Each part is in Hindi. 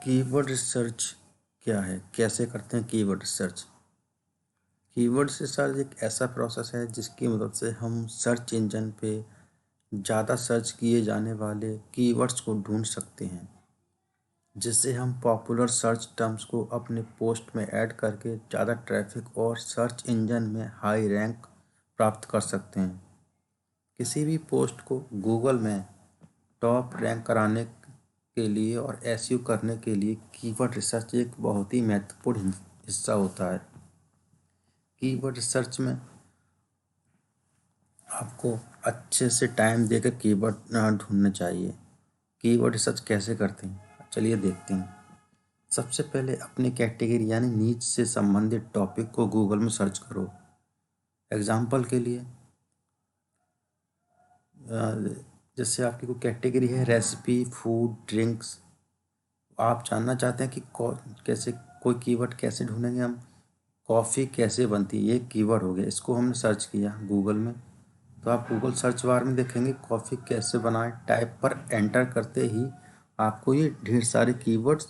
कीवर्ड रिसर्च क्या है? कैसे करते हैं कीवर्ड रिसर्च? कीवर्ड रिसर्च एक ऐसा प्रोसेस है जिसकी मदद से हम सर्च इंजन पे ज़्यादा सर्च किए जाने वाले कीवर्ड्स को ढूंढ सकते हैं, जिससे हम पॉपुलर सर्च टर्म्स को अपने पोस्ट में ऐड करके ज़्यादा ट्रैफिक और सर्च इंजन में हाई रैंक प्राप्त कर सकते हैं। किसी भी पोस्ट को गूगल में टॉप रैंक कराने के लिए और एसईओ करने के लिए कीवर्ड रिसर्च एक बहुत ही महत्वपूर्ण हिस्सा होता है। कीवर्ड रिसर्च में आपको अच्छे से टाइम देकर कीवर्ड ढूंढना चाहिए। कीवर्ड रिसर्च कैसे करते हैं, चलिए देखते हैं। सबसे पहले अपनी कैटेगरी यानी नीच से संबंधित टॉपिक को गूगल में सर्च करो। एग्जाम्पल के लिए जैसे आपकी कोई कैटेगरी है रेसिपी, फूड, ड्रिंक्स। आप जानना चाहते हैं कि कैसे कोई कीवर्ड कैसे ढूंढेंगे हम। कॉफ़ी कैसे बनती है, ये कीवर्ड हो गया, इसको हमने सर्च किया गूगल में, तो आप गूगल सर्च बार में देखेंगे कॉफ़ी कैसे बनाएं, टाइप पर एंटर करते ही आपको ये ढेर सारे कीवर्ड्स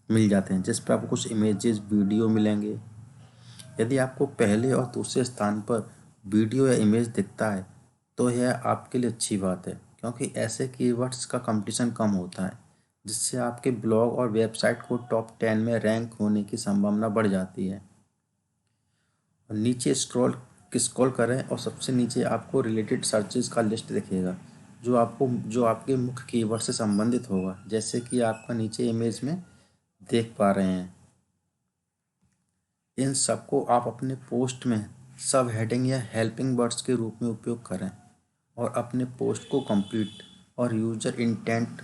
मिल जाते हैं, जिस पर आपको कुछ इमेजेस, वीडियो मिलेंगे। यदि आपको पहले और दूसरे स्थान पर वीडियो या इमेज दिखता है तो यह आपके लिए अच्छी बात है, क्योंकि ऐसे कीवर्ड्स का कंपटीशन कम होता है, जिससे आपके ब्लॉग और वेबसाइट को टॉप 10 में रैंक होने की संभावना बढ़ जाती है। और नीचे स्क्रॉल करें और सबसे नीचे आपको रिलेटेड सर्चेस का लिस्ट दिखेगा, जो आपके मुख्य कीवर्ड से संबंधित होगा, जैसे कि आपका नीचे इमेज में देख पा रहे हैं। इन सबको आप अपने पोस्ट में सब हेडिंग या हेल्पिंग वर्ड्स के रूप में उपयोग करें और अपने पोस्ट को कंप्लीट और यूजर इंटेंट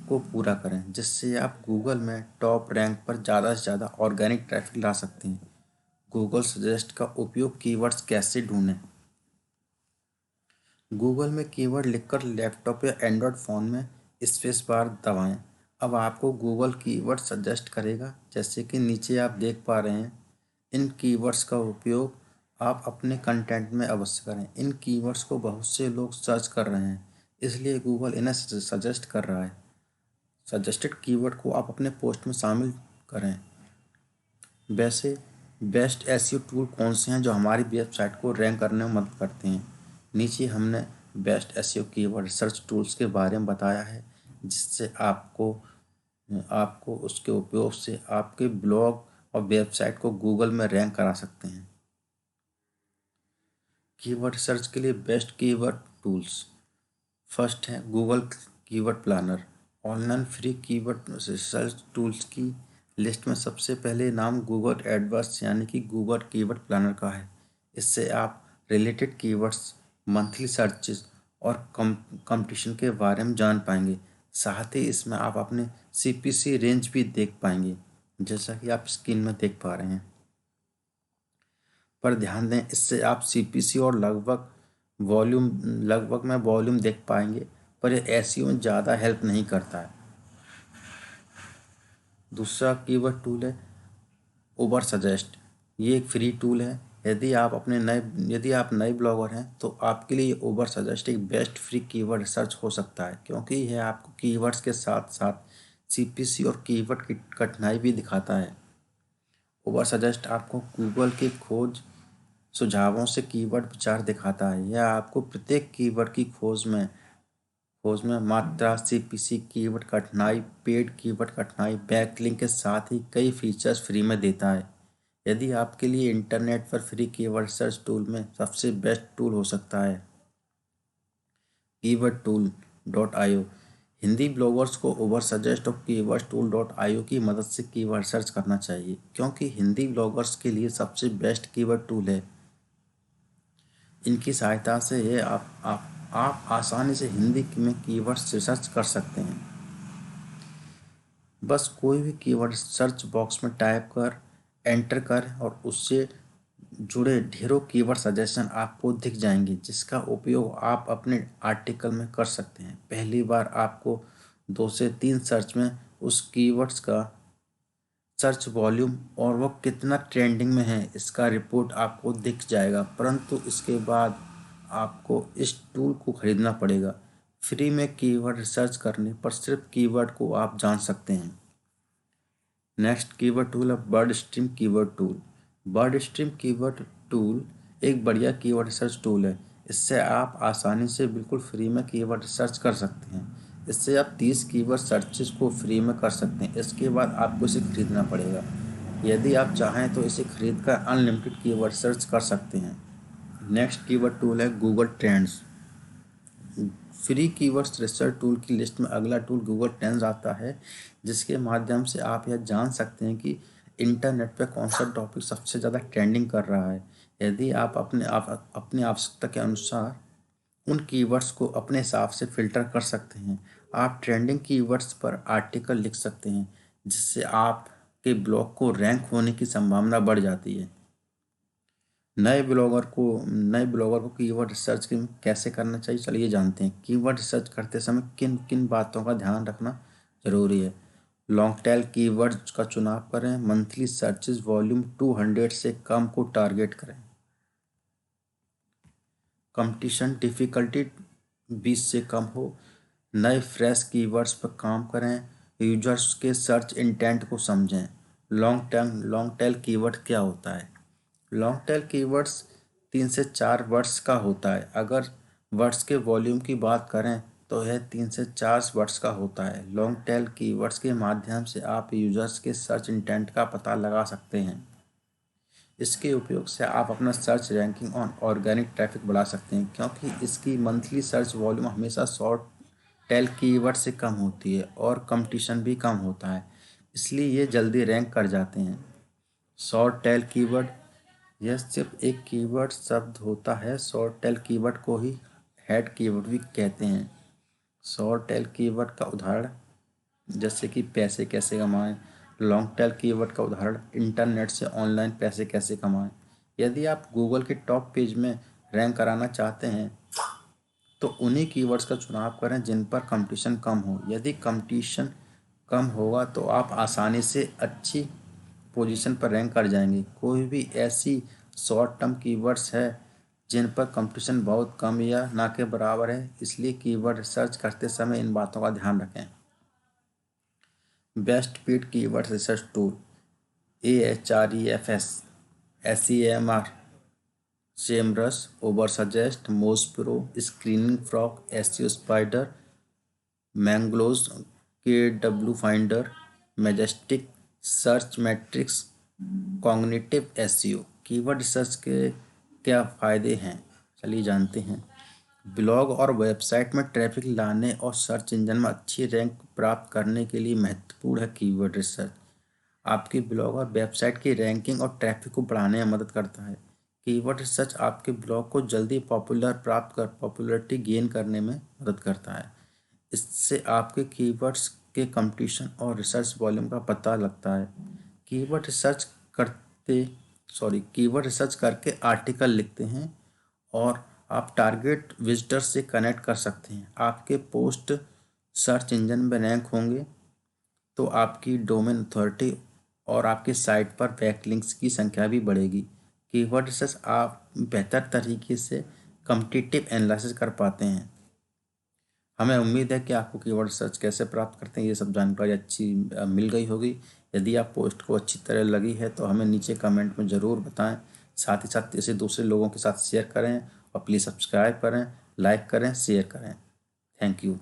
को पूरा करें, जिससे आप गूगल में टॉप रैंक पर ज़्यादा से ज़्यादा ऑर्गेनिक ट्रैफिक ला सकते हैं। गूगल सजेस्ट का उपयोग कीवर्ड्स कैसे ढूंढें। गूगल में कीवर्ड लिखकर लैपटॉप या एंड्रॉयड फ़ोन में स्पेस बार दबाएं। अब आपको गूगल कीवर्ड सजेस्ट करेगा, जैसे कि नीचे आप देख पा रहे हैं। इन कीवर्ड्स का उपयोग आप अपने कंटेंट में अवश्य करें। इन कीवर्ड्स को बहुत से लोग सर्च कर रहे हैं, इसलिए गूगल इन्हें सजेस्ट कर रहा है। सजेस्टेड कीवर्ड को आप अपने पोस्ट में शामिल करें। वैसे बेस्ट एसईओ टूल कौन से हैं जो हमारी वेबसाइट को रैंक करने में मदद करते हैं। नीचे हमने best SEO keyword research tools के बारे में बताया है, जिससे आपको आपको उसके उपयोग से आपके ब्लॉग और वेबसाइट को गूगल में रैंक करा सकते हैं। कीवर्ड रिसर्च के लिए बेस्ट कीवर्ड टूल्स। फर्स्ट है Google keyword planner. Online free keyword research tools की लिस्ट में सबसे पहले नाम गूगल एडवर्ड्स यानी कि गूगल कीवर्ड प्लानर का है। इससे आप रिलेटेड कीवर्ड्स, मंथली सर्चेस और कंपटीशन के बारे में जान पाएंगे। साथ ही इसमें आप अपने सीपीसी रेंज भी देख पाएंगे, जैसा कि आप स्क्रीन में देख पा रहे हैं। पर ध्यान दें, इससे आप सीपीसी और लगभग में वॉल्यूम देख पाएंगे, पर यह एसईओ में ज़्यादा हेल्प नहीं करता है। दूसरा कीवर्ड टूल है उबर सजेस्ट। ये एक फ्री टूल है। यदि आप नए ब्लॉगर हैं तो आपके लिए उबर सजेस्ट एक बेस्ट फ्री कीवर्ड रिसर्च हो सकता है, क्योंकि यह आपको कीवर्ड्स के साथ साथ सीपीसी और कीवर्ड की कठिनाई भी दिखाता है। उबर सजेस्ट आपको गूगल के खोज सुझावों से कीवर्ड विचार दिखाता है। यह आपको प्रत्येक कीवर्ड की खोज में मात्रा, सीपीसी, कीवर्ड कठिनाई, पेड कीवर्ड कठिनाई, बैकलिंक के साथ ही कई फीचर्स फ्री में देता है। यदि आपके लिए इंटरनेट पर फ्री कीवर्ड सर्च टूल में सबसे बेस्ट टूल हो सकता है keywordtool.io। हिंदी ब्लॉगर्स को उबर सजेस्ट और keywordtool.io की मदद से कीवर्ड सर्च करना चाहिए, क्योंकि हिंदी ब्लॉगर्स के लिए सबसे बेस्ट कीवर्ड टूल है। इनकी सहायता से ये आप आसानी से हिंदी में कीवर्ड रिसर्च कर सकते हैं। बस कोई भी कीवर्ड सर्च बॉक्स में टाइप कर एंटर कर और उससे जुड़े ढेरों कीवर्ड सजेशन आपको दिख जाएंगे, जिसका उपयोग आप अपने आर्टिकल में कर सकते हैं। पहली बार आपको 2 से 3 सर्च में उस कीवर्ड्स का सर्च वॉल्यूम और वो कितना ट्रेंडिंग में है इसका रिपोर्ट आपको दिख जाएगा, परंतु इसके बाद आपको इस टूल को खरीदना पड़ेगा। फ्री में कीवर्ड रिसर्च करने पर सिर्फ कीवर्ड को आप जान सकते हैं। नेक्स्ट कीवर्ड टूल है bird stream keyword tool. Bird stream keyword tool एक बढ़िया कीवर्ड रिसर्च टूल है। इससे आप आसानी से बिल्कुल फ्री में कीवर्ड रिसर्च कर सकते हैं। इससे आप 30 कीवर्ड सर्चेस को फ्री में कर सकते हैं। इसके बाद आपको इसे खरीदना पड़ेगा। यदि आप चाहें तो इसे खरीद कर अनलिमिटेड कीवर्ड सर्च कर सकते हैं। नेक्स्ट कीवर्ड टूल है Google trends. Free keywords research tool की लिस्ट में अगला टूल गूगल ट्रेंड्स आता है, जिसके माध्यम से आप यह जान सकते हैं कि इंटरनेट पर कौन सा टॉपिक सबसे ज़्यादा ट्रेंडिंग कर रहा है। यदि आप अपनी आवश्यकता के अनुसार उन कीवर्ड्स को अपने हिसाब से फ़िल्टर कर सकते हैं। आप ट्रेंडिंग कीवर्ड्स पर आर्टिकल लिख सकते हैं, जिससे आपके ब्लॉग को रैंक होने की संभावना बढ़ जाती है। नए ब्लॉगर को कीवर्ड रिसर्च कैसे करना चाहिए, चलिए जानते हैं। कीवर्ड रिसर्च करते समय किन किन बातों का ध्यान रखना जरूरी है। लॉन्ग टेल कीवर्ड्स का चुनाव करें। मंथली सर्चेस वॉल्यूम 200 से कम को टारगेट करें। कंपटीशन डिफ़िकल्टी 20 से कम हो। नए फ्रेश कीवर्ड्स पर काम करें। यूजर्स के सर्च इंटेंट को समझें। लॉन्ग टेल कीवर्ड क्या होता है? लॉन्ग टेल कीवर्ड्स 3 से 4 वर्ड्स का होता है। अगर वर्ड्स के वॉल्यूम की बात करें तो यह 3 से 4 वर्ड्स का होता है। लॉन्ग टेल कीवर्ड्स के माध्यम से आप यूजर्स के सर्च इंटेंट का पता लगा सकते हैं। इसके उपयोग से आप अपना सर्च रैंकिंग और ऑर्गेनिक ट्रैफिक बढ़ा सकते हैं, क्योंकि इसकी मंथली सर्च वॉल्यूम हमेशा शॉर्ट टेल कीवर्ड से कम होती है और कंपटीशन भी कम होता है, इसलिए ये जल्दी रैंक कर जाते हैं। शॉर्ट टेल कीवर्ड, यह सिर्फ एक कीवर्ड शब्द होता है। शॉर्ट टेल कीवर्ड को ही हेड कीवर्ड भी कहते हैं। शॉर्ट टेल कीवर्ड का उदाहरण जैसे कि पैसे कैसे कमाएं। लॉन्ग टेल कीवर्ड का उदाहरण इंटरनेट से ऑनलाइन पैसे कैसे कमाएं। यदि आप गूगल के टॉप पेज में रैंक कराना चाहते हैं तो उन्हीं कीवर्ड्स का चुनाव करें जिन पर कंपटीशन कम हो। यदि कंपटीशन कम होगा तो आप आसानी से अच्छी पोजीशन पर रैंक कर जाएंगे। कोई भी ऐसी शॉर्ट टर्म कीवर्ड्स है जिन पर कंपटीशन बहुत कम या ना के बराबर है, इसलिए कीवर्ड रिसर्च करते समय इन बातों का ध्यान रखें। Best fit keyword research tool AHREFS, SEMR, Semrush, Ubersuggest, Moz Pro, Screening Frog, SEO Spider, Mangools, KW Finder, Majestic, Search Metrics, Cognitive SEO। Keyword research के क्या फ़ायदे हैं, चलिए जानते हैं। ब्लॉग और वेबसाइट में ट्रैफिक लाने और सर्च इंजन में अच्छी रैंक प्राप्त करने के लिए महत्वपूर्ण है कीवर्ड रिसर्च। आपके ब्लॉग और वेबसाइट की रैंकिंग और ट्रैफिक को बढ़ाने में मदद करता है। कीवर्ड रिसर्च आपके ब्लॉग को जल्दी पॉपुलैरिटी गेन करने में मदद करता है। इससे आपके कीवर्ड्स के कंपटीशन और रिसर्च वॉल्यूम का पता लगता है। कीवर्ड रिसर्च करते कीवर्ड रिसर्च करके आर्टिकल लिखते हैं और आप टारगेट विजिटर से कनेक्ट कर सकते हैं। आपके पोस्ट सर्च इंजन में रैंक होंगे तो आपकी डोमेन अथॉरिटी और आपकी साइट पर बैकलिंक्स की संख्या भी बढ़ेगी। कीवर्ड रिसर्च आप बेहतर तरीके से कॉम्पिटिटिव एनालिसिस कर पाते हैं। हमें उम्मीद है कि आपको कीवर्ड सर्च कैसे प्राप्त करते हैं ये सब जानकारी अच्छी मिल गई होगी। यदि आप पोस्ट को अच्छी तरह लगी है तो हमें नीचे कमेंट में ज़रूर बताएं। साथ ही साथ इसे दूसरे लोगों के साथ शेयर करें और प्लीज़ सब्सक्राइब करें, लाइक करें, शेयर करें। Thank you.